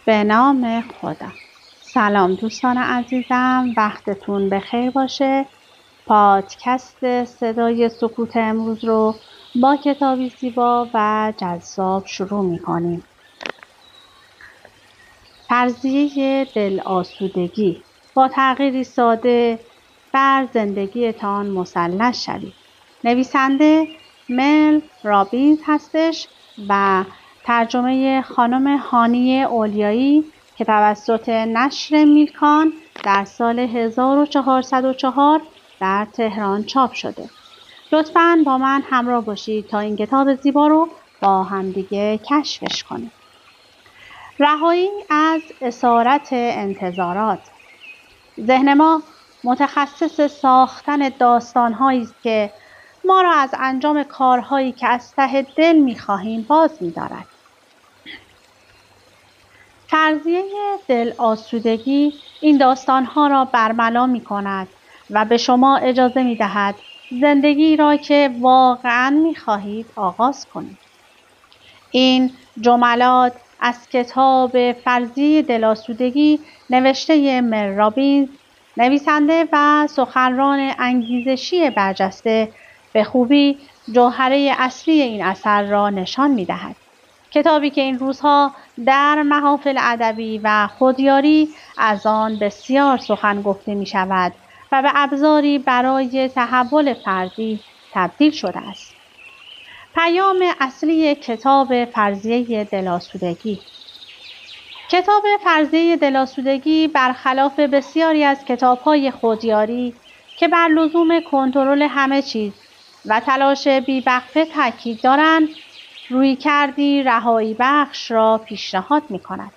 به نام خدا. سلام دوستان عزیزم، وقتتون بخیر باشه. پادکست صدای سکوت امروز رو با کتابی زیبا و جذاب شروع می‌کنیم. فرضیه دل آسودگی. با تغییری ساده بر زندگیتان مسلط شوید. نویسنده مل رابینز هستش و ترجمه خانم هانی اولیایی که توسط نشر میلکان در سال 1404 در تهران چاپ شده. لطفاً با من همراه باشید تا این کتاب زیبا رو با همدیگه کشفش کنیم. رهایی از اسارت انتظارات. ذهن ما متخصص ساختن داستان‌هایی است که ما را از انجام کارهایی که از ته دل می‌خواهیم باز می‌دارد. فرضیه دل آسودگی این داستان‌ها را برملا می‌کند و به شما اجازه می‌دهد زندگی را که واقعاً می‌خواهید آغاز کنید. این جملات از کتاب فرضیه دل آسودگی نوشته مل رابینز، نویسنده و سخنران انگیزشی برجسته، به خوبی جوهره اصلی این اثر را نشان می‌دهد. کتابی که این روزها در محافل ادبی و خودیاری از آن بسیار سخن گفته می‌شود و به ابزاری برای تحول فردی تبدیل شده است. پیام اصلی کتاب فرضیه دل آسودگی. کتاب فرضیه دل آسودگی برخلاف بسیاری از کتاب‌های خودیاری که بر لزوم کنترل همه چیز و تلاش بی‌وقفه تاکید دارند، رویکردی رهایی بخش را پیشنهاد می‌کند.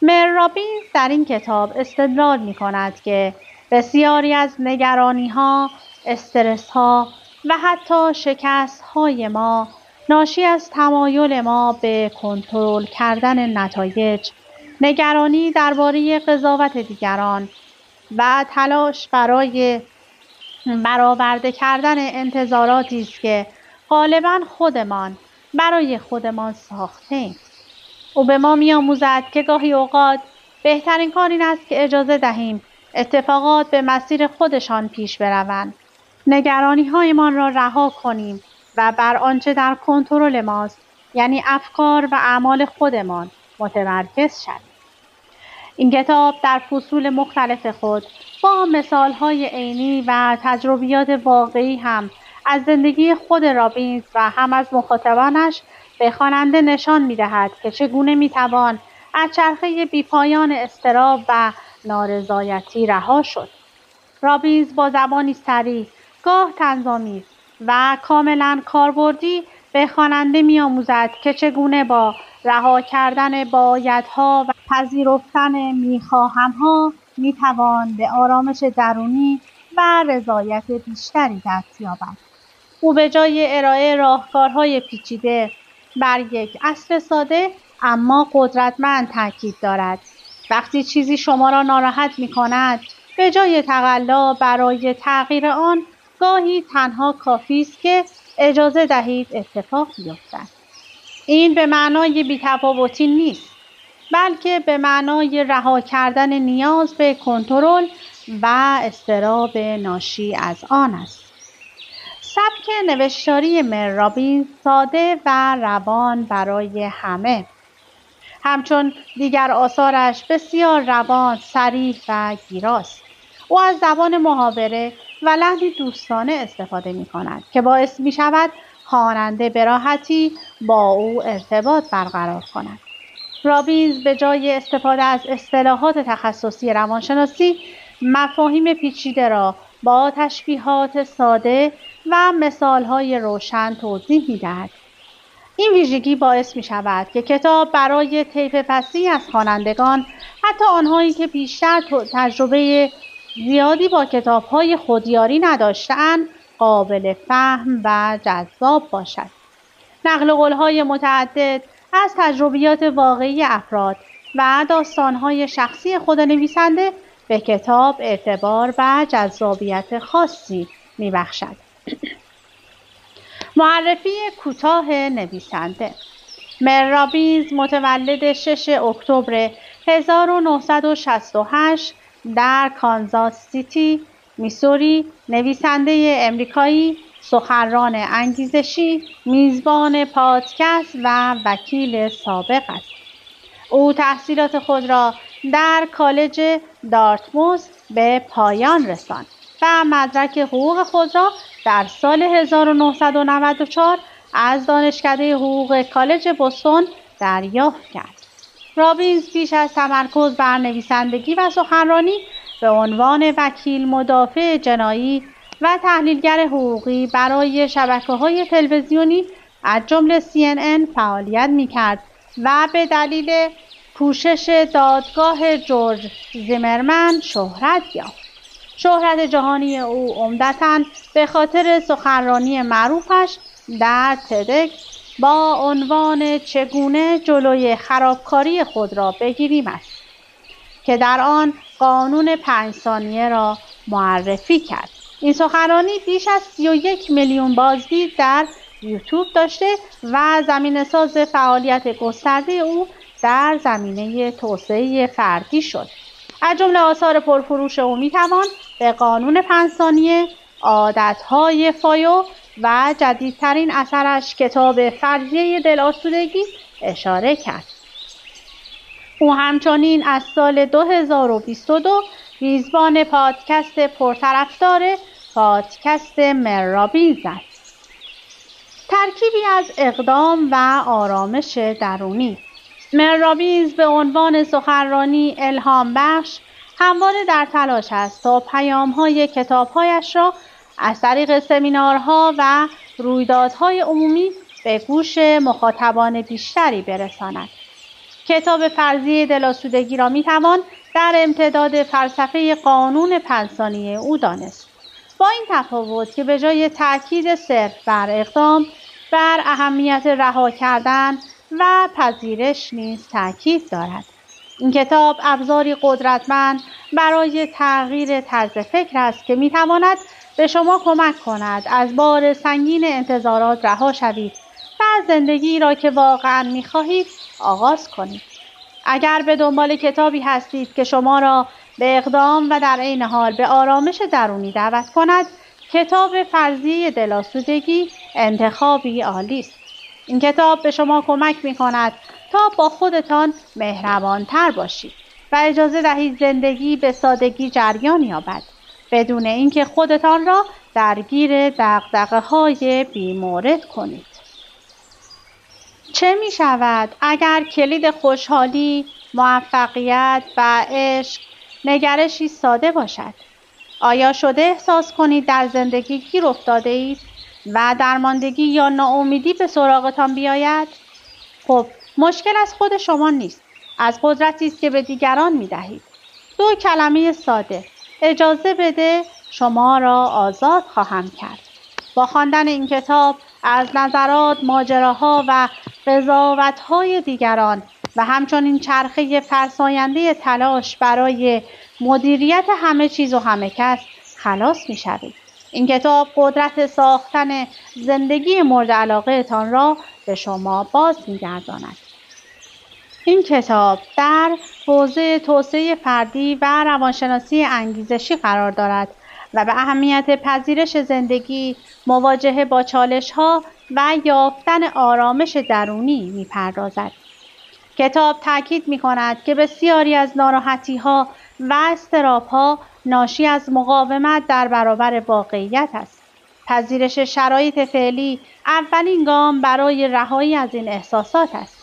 مل رابینز در این کتاب استدلال می‌کند که بسیاری از نگرانی‌ها، استرس‌ها و حتی شکست‌های ما ناشی از تمایل ما به کنترل کردن نتایج، نگرانی درباره قضاوت دیگران و تلاش برای برآورده کردن انتظاراتی است که غالباً خودمان برای خودمان ساخته‌ایم. او به ما می‌آموزد که گاهی اوقات بهترین کار این است که اجازه دهیم اتفاقات به مسیر خودشان پیش بروند. نگرانی‌هایمان را رها کنیم و بر آنچه در کنترل ماست، یعنی افکار و اعمال خودمان، متمرکز شویم. این کتاب در فصول مختلف خود با مثال‌های عینی و تجربیات واقعی هم از زندگی خود رابینز و هم از مخاطبانش به خواننده نشان می‌دهد که چگونه می‌توان از چرخه بی‌پایان اضطراب و نارضایتی رها شد. رابینز با زبانی صریح، گاه طنزآمیز و کاملاً کاربردی به خواننده می‌آموزد که چگونه با رها کردن بایدها و پذیرفتن می‌خواهم‌ها می‌توان به آرامش درونی و رضایت بیشتری دست یابد. او به جای ارائه راهکارهای پیچیده بر یک اصل ساده اما قدرتمند تاکید دارد. وقتی چیزی شما را ناراحت می‌کند، به جای تقلا برای تغییر آن، گاهی تنها کافی است که اجازه دهید اتفاق بیفتد. این به معنای بی‌تفاوتی نیست، بلکه به معنای رها کردن نیاز به کنترل و اضطراب ناشی از آن است. سبک نوشتاری مل رابینز ساده و روان برای همه. همچون دیگر آثارش بسیار روان، صریح و گیراست. او از زبان محاوره و لحنی دوستانه استفاده می‌کند که باعث می‌شود خواننده به راحتی با او ارتباط برقرار کند. رابینز به جای استفاده از اصطلاحات تخصصی روانشناسی، مفاهیم پیچیده را با تشبیهات ساده و مثال‌های روشن توضیح می‌دهد. این ویژگی باعث می‌شود که کتاب برای طیف وسیعی از خوانندگان، حتی آنهایی که بیشتر تجربه زیادی با کتاب‌های خودیاری نداشته‌اند، قابل فهم و جذاب باشد. نقل قول‌های متعدد از تجربیات واقعی افراد و داستان‌های شخصی خود نویسنده به کتاب اعتبار و جذابیت خاصی می‌بخشد. معرفی کوتاه نویسنده. مر رابینز متولد 6 اکتبر 1968 در کانزاس سیتی، میسوری، نویسنده امریکایی، سخنران انگیزشی، میزبان پادکست و وکیل سابق است. او تحصیلات خود را در کالج دارتموث به پایان رساند و مدرک حقوق خود را در سال 1994 از دانشکده حقوق کالج بوستون دریافت کرد. رابینز پیش از تمرکز بر نویسندگی و سخنرانی به عنوان وکیل مدافع جنایی و تحلیلگر حقوقی برای شبکه‌های تلویزیونی از جمله CNN فعالیت می‌کرد و به دلیل کوشش دادگاه جورج زیمرمن شهرت یافت. شهرت جهانی او عمدتاً به خاطر سخنرانی معروفش در تدکس با عنوان چگونه جلوی خرابکاری خود را بگیریم است که در آن قانون 5 ثانیه را معرفی کرد. این سخنرانی بیش از 31 میلیون بازدید در یوتیوب داشته و زمینه‌ساز فعالیت گسترده او در زمینه توسعه فردی شد. از جمله آثار پرفروش او میتوان به قانون 5 ثانیه، عادتهای فایو و جدیدترین اثرش کتاب فرضیه دل‌آسودگی اشاره کرد. او همچنین از سال 2022 میزبان پادکست پرطرفدار پادکست مر رابینز است. ترکیبی از اقدام و آرامش درونی. مر رابینز به عنوان سخنرانی الهام بخش همواره در تلاش است تا پیام‌های کتاب‌هایش را از طریق سمینارها و رویدادهای عمومی به گوش مخاطبان بیشتری برساند. کتاب فرضیه دل‌آسودگی را می‌توان در امتداد فلسفه قانون 5 ثانیه او دانست. با این تفاوت که به جای تأکید صرف بر اقدام، بر اهمیت رها کردن و پذیرش نیز تأکید دارد. این کتاب ابزاری قدرتمند برای تغییر طرز فکر است که می‌تواند به شما کمک کند از بار سنگین انتظارات رها شوید و زندگی را که واقعاً می‌خواهید آغاز کنید. اگر به دنبال کتابی هستید که شما را به اقدام و در عین حال به آرامش درونی دعوت کند، کتاب فرضیه دل‌آسودگی انتخابی عالی است. این کتاب به شما کمک می‌کند تا با خودتان مهربان‌تر باشید و اجازه دهید زندگی به سادگی جریان یابد، بدون اینکه خودتان را درگیر دغدغه‌های بی‌مورد کنید. چه می‌شود اگر کلید خوشحالی، موفقیت و عشق نگرشی ساده باشد؟ آیا شده احساس کنید در زندگی گیر افتاده اید و درماندگی یا ناامیدی به سراغتان بیاید؟ خب، مشکل از خود شما نیست، از قدرتی است که به دیگران می‌دهید. 2 کلمه ساده: اجازه بده شما را آزاد خواهم کرد. با خواندن این کتاب از نظرات، ماجراها و قضاوت‌های دیگران و همچنین چرخه فرساینده تلاش برای مدیریت همه چیز و همه کس خلاص می‌شوید. این کتاب قدرت ساختن زندگی مورد علاقه تان را به شما باز می‌گرداند. این کتاب در حوزه توسعه فردی و روانشناسی انگیزشی قرار دارد و به اهمیت پذیرش زندگی، مواجهه با چالش‌ها و یافتن آرامش درونی می‌پردازد. کتاب تاکید می‌کند که بسیاری از ناراحتی‌ها و اضطراب‌ها ناشی از مقاومت در برابر واقعیت است. پذیرش شرایط فعلی اولین گام برای رهایی از این احساسات است.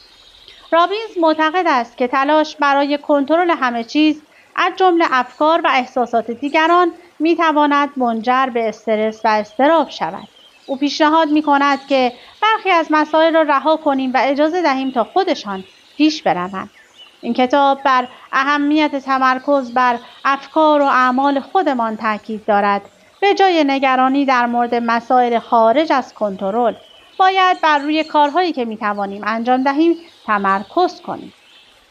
رابینز معتقد است که تلاش برای کنترل همه چیز از جمله افکار و احساسات دیگران می‌تواند منجر به استرس و اضطراب شود. او پیشنهاد می‌کند که برخی از مسائل را رها کنیم و اجازه دهیم تا خودشان پیش بروند. این کتاب بر اهمیت تمرکز بر افکار و اعمال خودمان تاکید دارد. به جای نگرانی در مورد مسائل خارج از کنترل، باید بر روی کارهایی که می‌توانیم انجام دهیم تمرکز کنیم.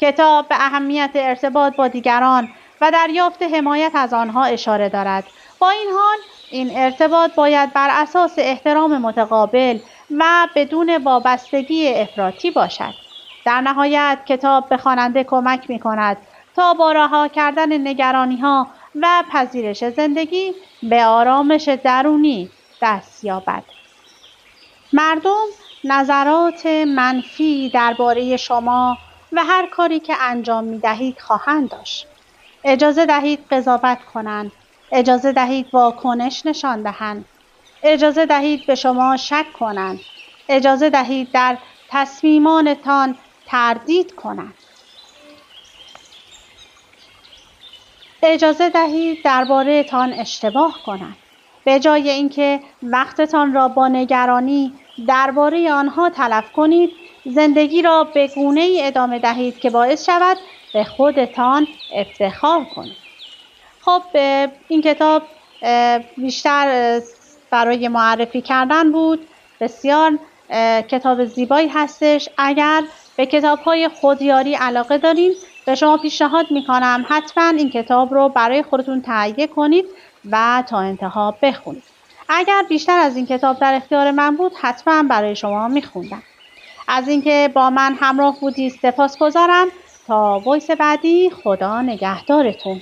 کتاب به اهمیت ارتباط با دیگران و دریافت حمایت از آنها اشاره دارد. با این حال، این ارتباط باید بر اساس احترام متقابل و بدون وابستگی افراطی باشد. در نهایت کتاب به خواننده کمک می‌کند تا با رها کردن نگرانی‌ها و پذیرش زندگی به آرامش درونی دست یابد. مردم نظرات منفی درباره شما و هر کاری که انجام می‌دهید خواهند داشت. اجازه دهید قضاوت کنند. اجازه دهید واکنش نشان دهند. اجازه دهید به شما شک کنند. اجازه دهید در تصمیمانتان تردید کنند. اجازه دهید درباره تان اشتباه کنند. به جای اینکه وقتتان را با نگرانی درباره آنها تلف کنید، زندگی را به گونه‌ای ادامه دهید که باعث شود به خودتان افتخار کنید. خب این کتاب بیشتر برای معرفی کردن بود. بسیار کتاب زیبایی هستش. اگر به کتاب‌های خودیاری علاقه دارین، به شما پیشنهاد میکنم حتما این کتاب رو برای خودتون تهیه کنید و تا انتها بخونید. اگر بیشتر از این کتاب در اختیار من بود، حتما برای شما میخوندم. از اینکه با من همراه بودید سپاسگزارم. تا وایس بعدی، خدا نگهدارتون.